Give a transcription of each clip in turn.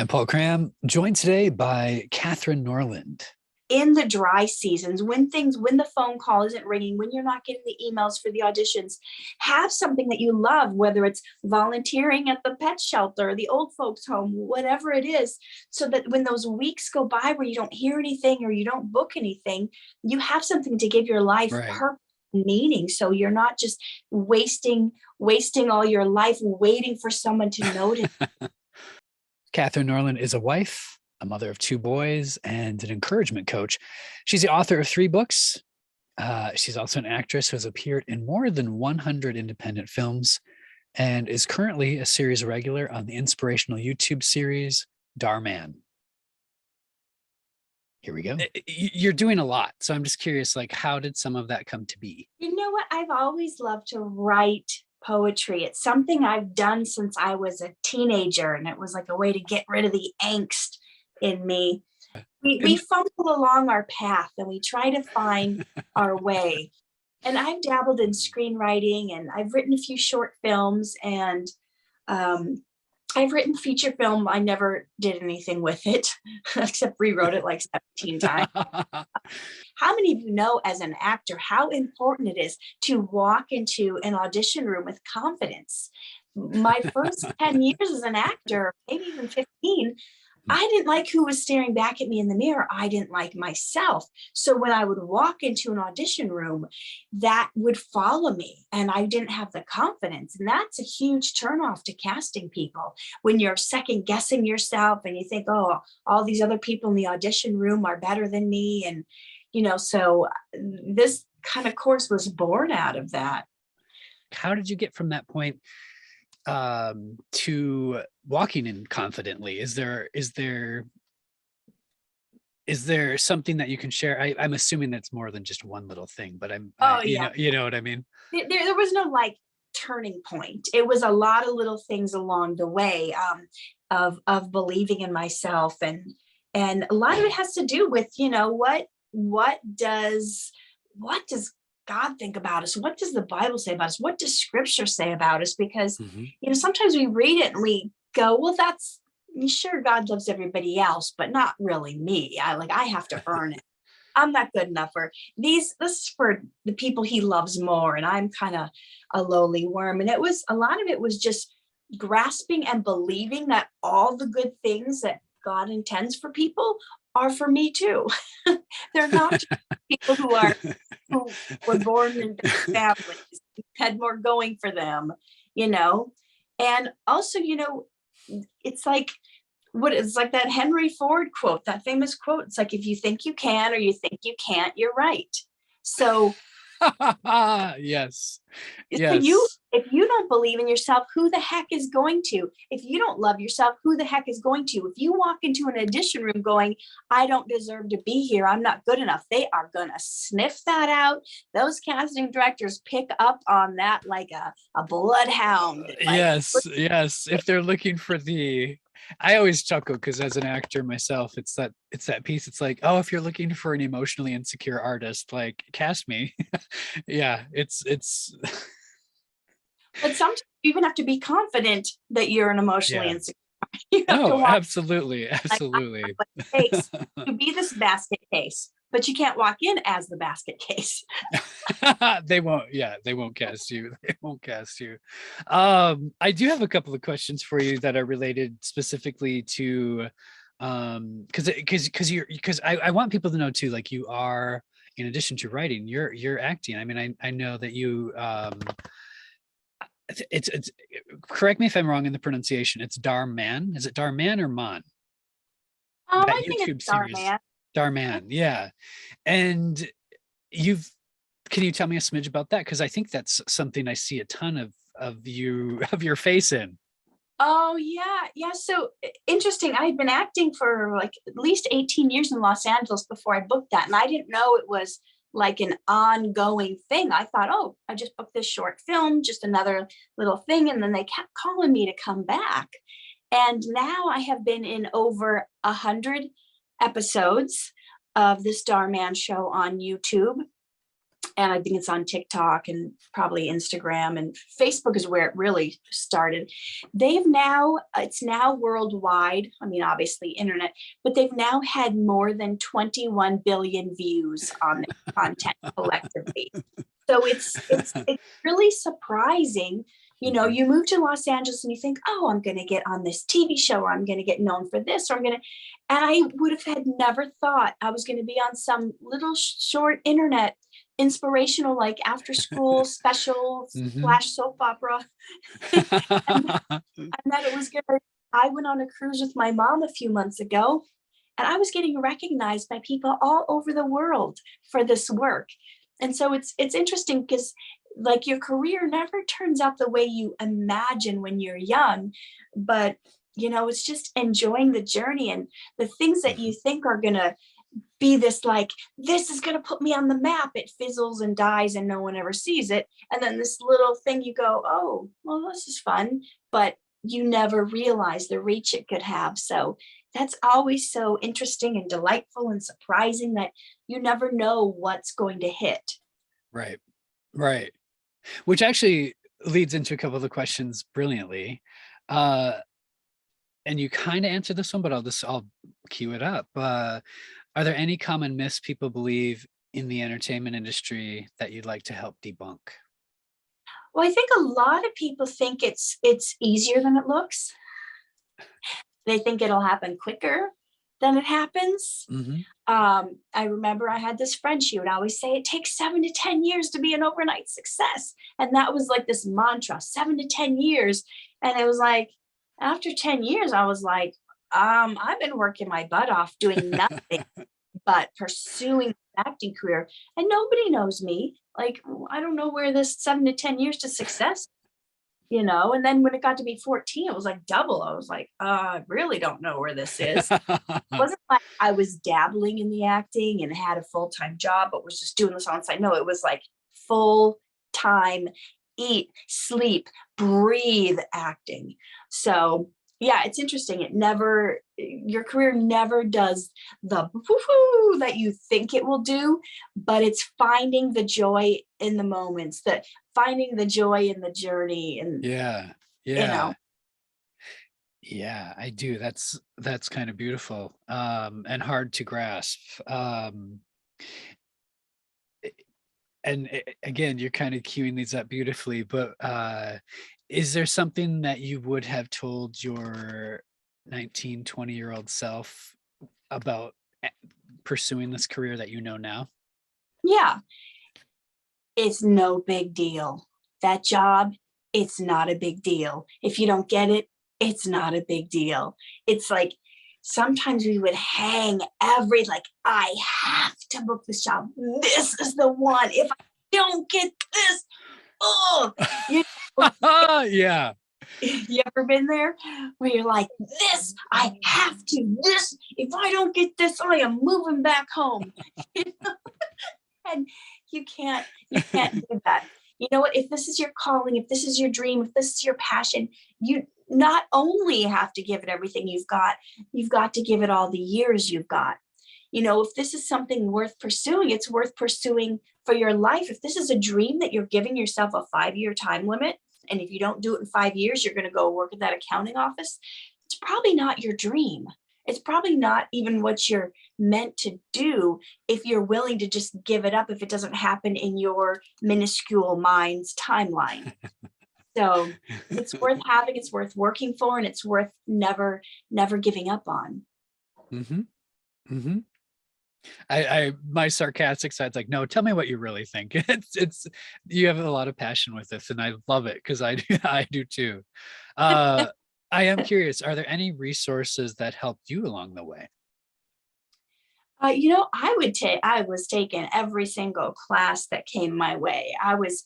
I'm Paul Cram, joined today by Katherine Norland. In the dry seasons, when the phone call isn't ringing, when you're not getting the emails for the auditions, have something that you love, whether it's volunteering at the pet shelter, the old folks home, whatever it is, so that when those weeks go by where you don't hear anything or you don't book anything, you have something to give your life Right. purpose and meaning. So you're not just wasting all your life waiting for someone to notice. Katherine Norland is a wife, a mother of two boys, and an encouragement coach. She's the author of 3 books. She's also an actress who has appeared in more than 100 independent films and is currently a series regular on the inspirational YouTube series, Dhar Mann. Here we go. You're doing a lot. So I'm just curious, like, how did some of that come to be? You know what? I've always loved to write poetry. It's something I've done since I was a teenager, and it was like a way to get rid of the angst in me. We fumble along our path and we try to find our way. And I've dabbled in screenwriting, and I've written a few short films, and I've written feature film. I never did anything with it except rewrote it like 17 times. How many of you know, as an actor, how important it is to walk into an audition room with confidence? My first 10 years as an actor, maybe even 15, I didn't like who was staring back at me in the mirror. I didn't like myself. So when I would walk into an audition room, that would follow me, and I didn't have the confidence. And that's a huge turnoff to casting people, when you're second guessing yourself and you think, oh, all these other people in the audition room are better than me. And, so this kind of course was born out of that. How did you get from that point to walking in confidently? Is there something that you can share? I'm assuming that's more than just one little thing, but you know what I mean? There was no like turning point. It was a lot of little things along the way, of believing in myself, and a lot of it has to do with, what does God think about us? What does the Bible say about us? What does scripture say about us? Because, sometimes we read it and we go, well, that's sure, God loves everybody else, but not really me. I have to earn it. I'm not good enough for this is for the people he loves more. And I'm kind of a lowly worm. And a lot of it was just grasping and believing that all the good things that God intends for people are for me too. They're not people who were born in big families, had more going for them, and also, it's like that Henry Ford quote, that famous quote. It's like, if you think you can or you think you can't, you're right. So yes. If you don't believe in yourself, who the heck is going to? If you don't love yourself, who the heck is going to? If you walk into an audition room going, I don't deserve to be here, I'm not good enough, they are going to sniff that out. Those casting directors pick up on that like a bloodhound. Yes. If they're looking for I always chuckle because as an actor myself, it's that piece. It's like, oh, if you're looking for an emotionally insecure artist, like, cast me. Yeah, it's. But sometimes you even have to be confident that you're an emotionally insecure. Absolutely. It takes to be this basket case, but you can't walk in as the basket case. They won't cast you. I do have a couple of questions for you that are related specifically to because I want people to know too, like, you are, in addition to writing, you're acting. I mean, I know that you it's correct me if I'm wrong in the pronunciation. It's Dhar Mann. Is it Dhar Mann or Mann? I think it's Dhar Mann. Dhar Mann, yeah. And can you tell me a smidge about that? Because I think that's something I see a ton of your face in. Oh yeah. So interesting. I had been acting for like at least 18 years in Los Angeles before I booked that, and I didn't know it was like an ongoing thing. I thought, oh, I just booked this short film, just another little thing, and then they kept calling me to come back. And now I have been in over 100 episodes of this Starman Show on YouTube. And I think it's on TikTok and probably Instagram, and Facebook is where it really started. It's now worldwide. I mean, obviously internet, but they've now had more than 21 billion views on their content collectively. So it's really surprising. You move to Los Angeles and you think, oh, I'm going to get on this TV show, or I'm going to get known for this, or and I would have had never thought I was going to be on some little short internet inspirational, like after school special slash soap opera. and, that it was good. I went on a cruise with my mom a few months ago, and I was getting recognized by people all over the world for this work. And so it's interesting because like your career never turns out the way you imagine when you're young, but it's just enjoying the journey, and the things that you think are going to be this is going to put me on the map, it fizzles and dies and no one ever sees it. And then this little thing you go, oh, well, this is fun, but you never realize the reach it could have. So that's always so interesting and delightful and surprising that you never know what's going to hit. Right. Which actually leads into a couple of the questions brilliantly. And you kind of answered this one, but I'll cue it up. Are there any common myths people believe in the entertainment industry that you'd like to help debunk? Well, I think a lot of people think it's easier than it looks. They think it'll happen quicker than it happens. I remember I had this friend, she would always say it takes 7 to 10 years to be an overnight success. And that was like this mantra, 7 to 10 years. And it was like, after 10 years, I was like, I've been working my butt off doing nothing but pursuing an acting career, and nobody knows me. Like, I don't know where this 7 to 10 years to success, and then when it got to be 14, it was like double. I was like, I really don't know where this is. It wasn't like I was dabbling in the acting and had a full-time job, but was just doing this on the side. No, it was like full-time, eat, sleep, breathe acting. So yeah, it's interesting. Your career never does the woo-hoo that you think it will do, but it's finding the joy in the moments, finding the joy in the journey. And yeah, I do. That's kind of beautiful, and hard to grasp. And again, you're kind of queuing these up beautifully, but is there something that you would have told your 19, 20-year-old self about pursuing this career that you know now? Yeah, it's no big deal. That job, it's not a big deal. If you don't get it, it's not a big deal. It's like sometimes we would hang I have to book this job. This is the one. If I don't get this, yeah. You ever been there where you're like, this, I have to, this, if I don't get this, I am moving back home. And you can't do that. You know what? If this is your calling, if this is your dream, if this is your passion, you not only have to give it everything you've got to give it all the years you've got. If this is something worth pursuing, it's worth pursuing for your life. If this is a dream that you're giving yourself a 5-year time limit, and if you don't do it in 5 years, you're going to go work at that accounting office, it's probably not your dream. It's probably not even what you're meant to do if you're willing to just give it up if it doesn't happen in your minuscule mind's timeline. So it's worth having, it's worth working for, and it's worth never giving up on. My sarcastic side's like, no, tell me what you really think. It's you have a lot of passion with this, and I love it because I do too. I am curious, are there any resources that helped you along the way? I was taking every single class that came my way. I was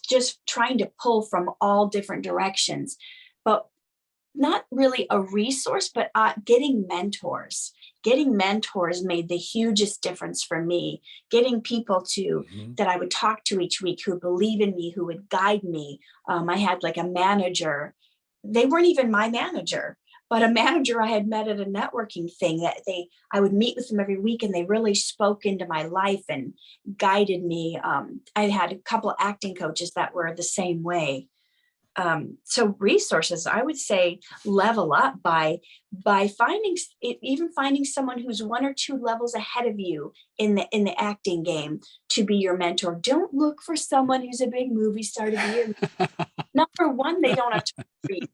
just trying to pull from all different directions, but not really a resource, but getting mentors. Getting mentors made the hugest difference for me. Getting people that I would talk to each week who believe in me, who would guide me. I had like a manager. They weren't even my manager, But a manager I had met at a networking thing, that I would meet with them every week, and they really spoke into my life and guided me. I had a couple of acting coaches that were the same way. So resources, I would say, level up by finding, even finding someone who's one or two levels ahead of you in the acting game to be your mentor. Don't look for someone who's a big movie star to be your number one. They don't have to read.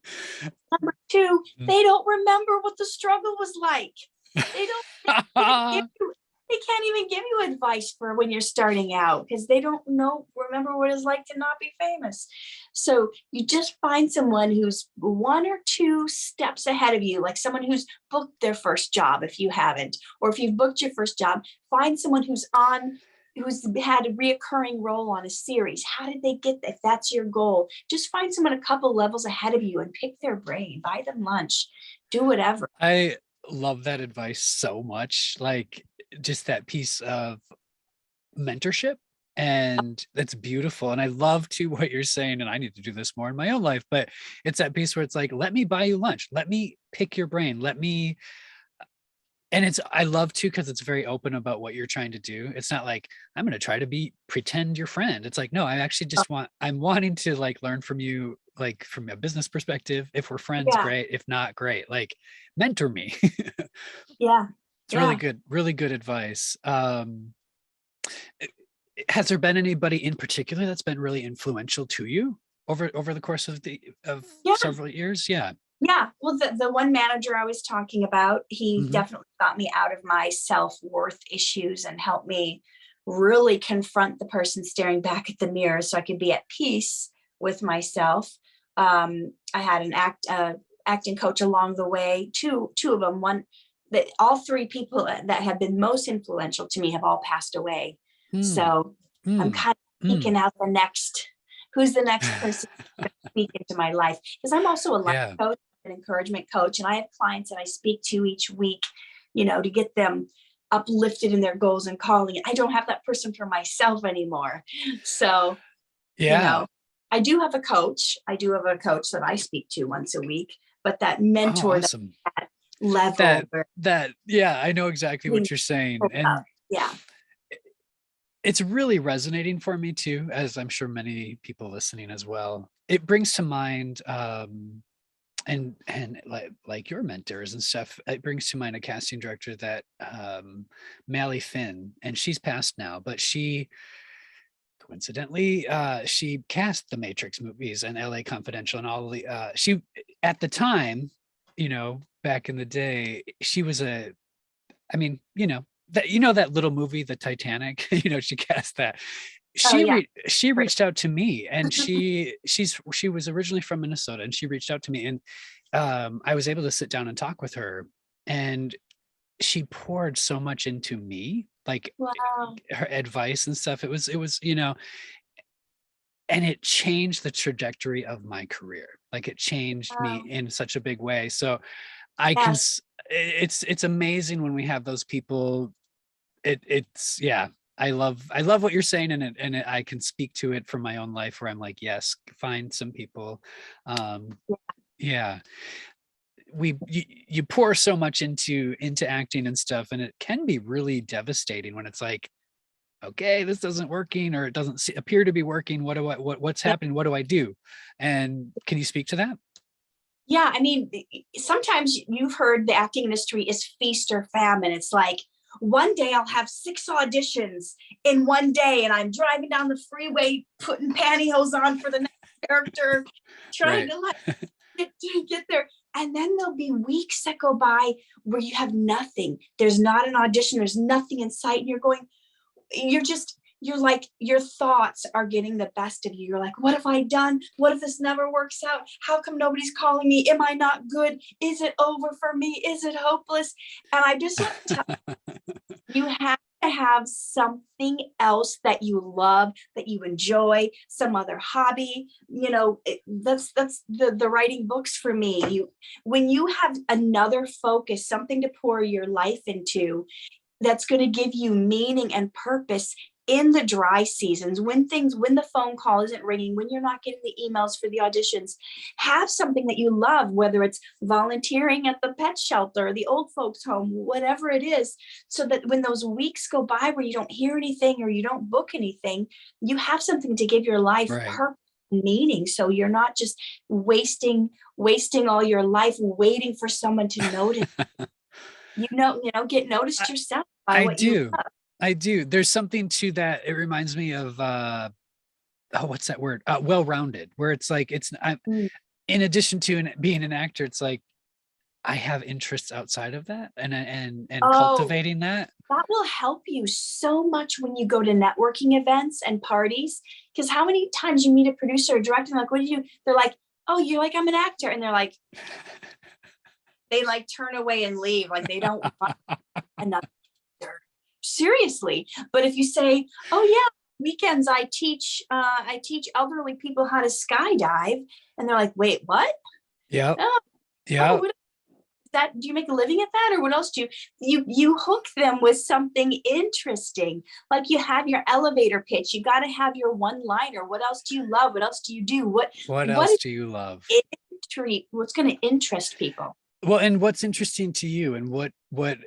Number two, they don't remember what the struggle was like. They don't they can't even give you advice for when you're starting out, because they don't remember what it's like to not be famous. So you just find someone who's one or two steps ahead of you, like someone who's booked their first job if you haven't, or if you've booked your first job, find someone who's had a reoccurring role on a series. How did they get there? If that's your goal, just find someone a couple levels ahead of you and pick their brain, buy them lunch, do whatever. I love that advice so much. Like, just that piece of mentorship, and that's beautiful. And I love too what you're saying, and I need to do this more in my own life, but it's that piece where it's like, let me buy you lunch, let me pick your brain, and I love too, because it's very open about what you're trying to do. It's not like, I'm going to try to pretend your friend. It's like, no, I actually just I'm wanting to like learn from you, like from a business perspective. If we're friends, great. If not, great. Like, mentor me. Yeah. It's really good advice. Has there been anybody in particular that's been really influential to you over the course of several years? Yeah. Yeah. Well, the one manager I was talking about, he definitely got me out of my self-worth issues and helped me really confront the person staring back at the mirror so I could be at peace with myself. I had an acting coach along the way, two of them. All three people that have been most influential to me have all passed away. So I'm kind of thinking out who's the next person to speak into my life, because I'm also a life coach, an encouragement coach, and I have clients that I speak to each week, to get them uplifted in their goals and calling. I don't have that person for myself anymore. So, I do have a coach. That I speak to once a week, but that mentor, awesome. that level, I know exactly what you're saying. And it's really resonating for me too, as I'm sure many people listening as well. It brings to mind, and like your mentors and stuff, it brings to mind a casting director that Mally Finn, and she's passed now, but she coincidentally she cast the Matrix movies and LA Confidential and all the she at the time, back in the day, she was that that little movie, the Titanic, she cast that. She reached out to me, and she was originally from Minnesota, and she reached out to me, and I was able to sit down and talk with her, and she poured so much into me, like her advice and stuff. It was and it changed the trajectory of my career. Like, it changed me in such a big way. So it's amazing when we have those people. I love what you're saying, and I can speak to it from my own life, where I'm like, yes, find some people. You pour so much into acting and stuff, and it can be really devastating when it's like, okay, this isn't working, or it doesn't appear to be working. What's happening? What do I do? And can you speak to that? Yeah, I mean, sometimes you've heard the acting industry is feast or famine. It's like, one day I'll have 6 auditions in one day, and I'm driving down the freeway putting pantyhose on for the next character, trying to get there. And then there'll be weeks that go by where you have nothing. There's not an audition. There's nothing in sight. And you're like, your thoughts are getting the best of you. You're like, what have I done? What if this never works out? How come nobody's calling me? Am I not good? Is it over for me? Is it hopeless? And I just want to tell you have to have something else that you love, that you enjoy, some other hobby. That's the writing books for me. When you have another focus, something to pour your life into, that's going to give you meaning and purpose, in the dry seasons, when the phone call isn't ringing, when you're not getting the emails for the auditions, have something that you love, whether it's volunteering at the pet shelter, or the old folks home, whatever it is, so that when those weeks go by where you don't hear anything or you don't book anything, you have something to give your life Right. purpose, meaning. So you're not just wasting all your life waiting for someone to notice. Get noticed yourself by I what you do. love. I do. There's something to that. It reminds me of what's that word? Well-rounded, where it's like in addition to being an actor, it's like I have interests outside of that, and Oh, cultivating that. that will help you so much when you go to networking events and parties. Because how many times you meet a producer or director and like, what do you do? They're like, oh, you're like, I'm an actor. And they're like, they like turn away and leave. Like they don't want another actor. Seriously. But if you say, oh yeah, weekends I teach elderly people how to skydive. And they're like, wait, what? Yeah. Oh, Yeah. what that, do you make a living at that, or what else do you hook them with something interesting? Like you have your elevator pitch, you got to have your one liner. What else do you love? What else do you do? What else do you love? What's going to interest people? Well, and what's interesting to you, and what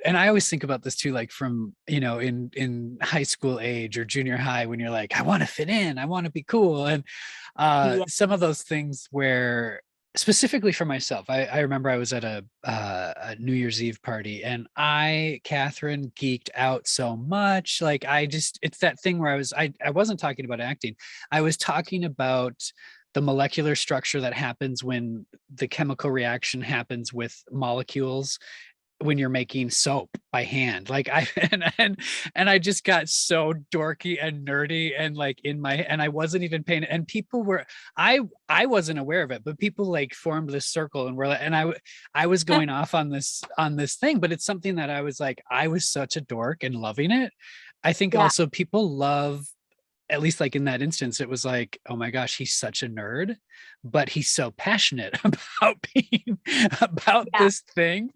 and I always think about this too, like from in high school age or junior high, when you're like, I want to fit in, I want to be cool, and Yeah. some of those things where specifically for myself, I remember I was at a New Year's Eve party, and Catherine, geeked out so much. Like it's that thing where I wasn't talking about acting. I was talking about the molecular structure that happens when the chemical reaction happens with molecules when you're making soap by hand. Like and I just got so dorky and nerdy, and like and I wasn't even paying, and people were, I wasn't aware of it, but people like formed this circle and were like, and I was going off on this thing, but it's something that I was like, I was such a dork and loving it. I think Yeah. also people love, at least like in that instance, it was like, oh my gosh, he's such a nerd, but he's so passionate about being about this thing.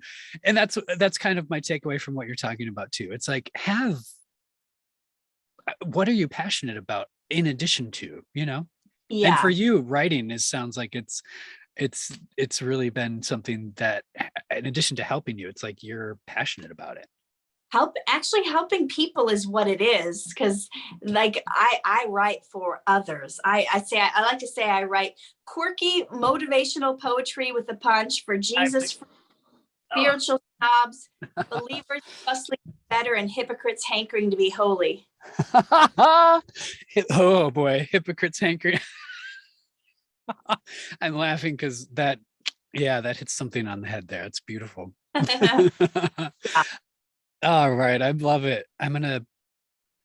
And that's kind of my takeaway from what you're talking about too. It's like, what are you passionate about in addition to, and for you, writing sounds like it's really been something that, in addition to helping you, it's like you're passionate about it. Helping people is what it is, because like I write for others. I like to say I write quirky motivational poetry with a punch for Jesus, spiritual snobs, believers justly better, and hypocrites hankering to be holy. Oh boy, hypocrites hankering. I'm laughing because that hits something on the head there. It's beautiful. All right, I love it.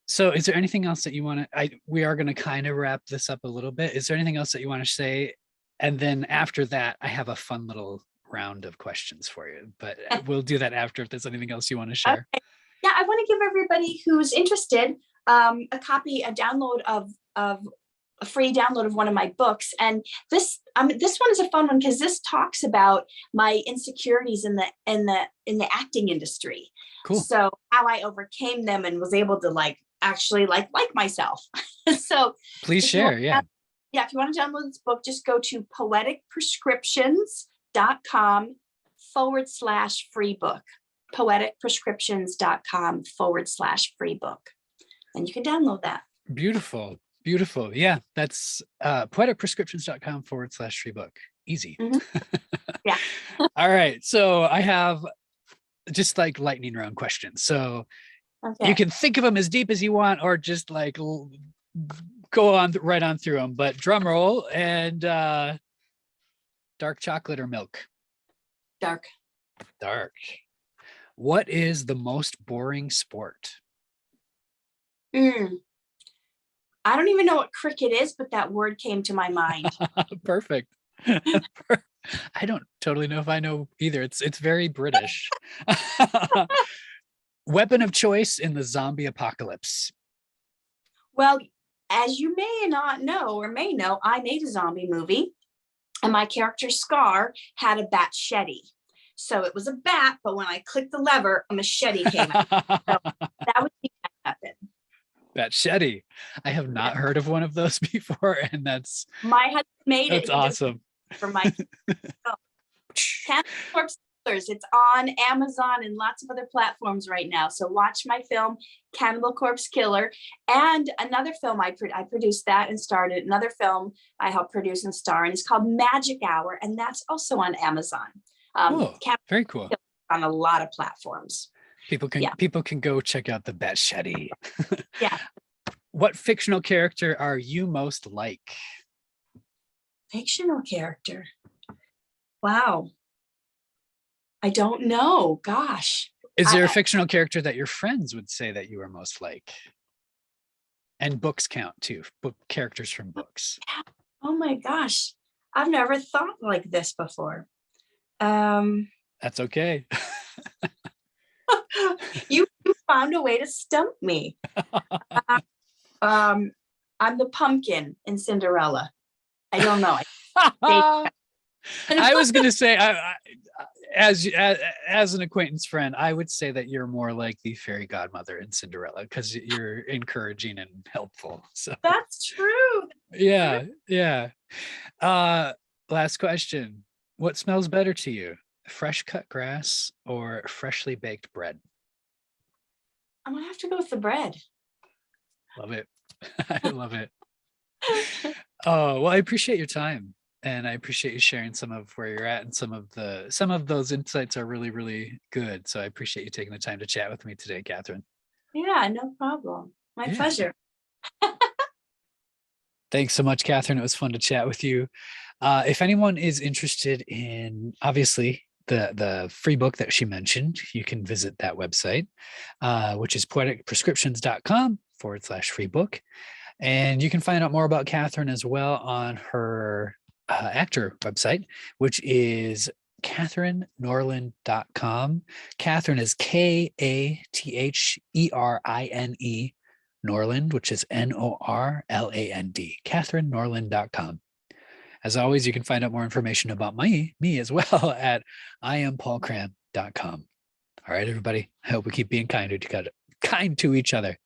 So is there anything else that you want to, we are going to kind of wrap this up a little bit. Is there anything else that you want to say? And then after that, I have a fun little round of questions for you, but we'll do that after, if there's anything else you want to share. Okay. Yeah, I want to give everybody who's interested a free download of one of my books. And this one is a fun one, because this talks about my insecurities in the acting industry. Cool. So how I overcame them and was able to actually like myself. So please share. Yeah, if you want to download this book, just go to poeticprescriptions.com/free book. poeticprescriptions.com/free book. And you can download that. Beautiful. Yeah, that's poeticprescriptions.com/free book. Easy. Mm-hmm. Yeah. All right. So I have just like lightning round questions. So you can think of them as deep as you want, or just like go on right on through them. But drum roll, and dark chocolate or milk? Dark. What is the most boring sport? I don't even know what cricket is, but that word came to my mind. Perfect. I don't totally know if I know either. It's very British. Weapon of choice in the zombie apocalypse? Well, as you may not know or may know, I made a zombie movie, and my character Scar had a batchety. So it was a bat, but when I clicked the lever, a machete came out. So that was the weapon. Bat Shetty. I have not heard of one of those before, and that's My husband made it. that's He just awesome. for my Cannibal Corpse Killers. It's on Amazon and lots of other platforms right now. So watch my film Cannibal Corpse Killer, and another film I produced that and started. Another film I helped produce and star in. It's called Magic Hour, and that's also on Amazon. Oh, very cool. On a lot of platforms. People can go check out the Bat Shetty. Yeah. What fictional character are you most like? Fictional character. Wow. I don't know. Gosh. Is there a fictional character that your friends would say that you are most like? And books count too. Book characters from books. Oh my gosh. I've never thought like this before. That's okay. You found a way to stump me. I'm the pumpkin in Cinderella. I don't know. I was gonna say, as an acquaintance friend, I would say that you're more like the fairy godmother in Cinderella because you're encouraging and helpful. So that's true. Yeah. Last question. What smells better to you? Fresh cut grass or freshly baked bread? I'm gonna have to go with the bread. Love it. I love it. Oh, well, I appreciate your time, and I appreciate you sharing some of where you're at, and some of those insights are really, really good. So I appreciate you taking the time to chat with me today, Katherine. Yeah, no problem. My pleasure. Thanks so much, Katherine. It was fun to chat with you. If anyone is interested in, obviously, the free book that she mentioned, you can visit that website, which is poeticprescriptions.com/free book. And you can find out more about Katherine as well on her actor website, which is KatherineNorland.com. Katherine is KATHERINE, Norland, which is NORLAND. KatherineNorland.com. As always, you can find out more information about me as well at IamPaulCram.com. All right, everybody. I hope we keep being kind to each other.